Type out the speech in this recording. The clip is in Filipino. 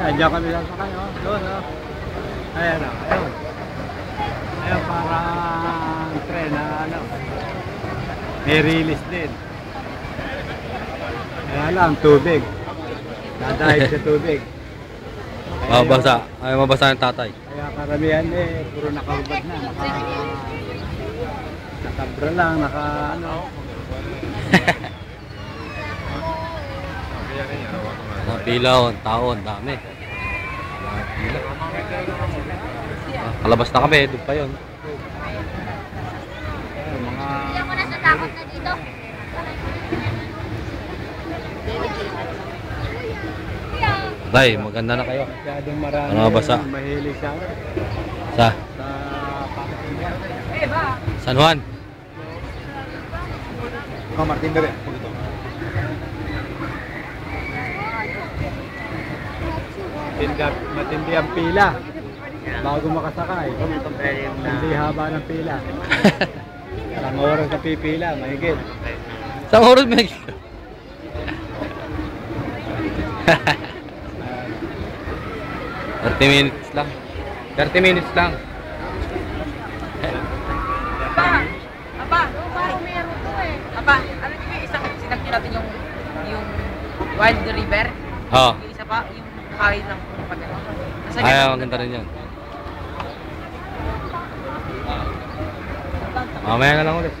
Diyan kami sasakay, oh. Doon, oh. Ayan, oh. Ayun. Ayun, parang tren na, ano. May release din. Kaya lang, tubig. Dadahig sa tubig. Mabasa. Ay, mabasa yung tatay. Kaya karamihan eh, puro nakahubad na. Nakabra lang, ano. Mga pilaw, taon, dami. Mga pila. Kalabas na kami, doon pa yun. Hindi ako natatakot na dito. Tay, maganda na kayo. Masyadong marami. Ano basa? Mahilig sa Sa Pakistan. San Juan. Oh, Martin Bebe. Matindi ang pila. Bago makasakay. Hindi haba ng pila. Ilang oras na pipila, mahigit. Saan oras may 30 minutes lang. 30 minutes lang. Apa, ano yung isang sinakyan natin yung Wild River? Oo. Yung isa pa, yung kain ng pagano. Ay, maganda rin yun. Mamaya na lang ulit.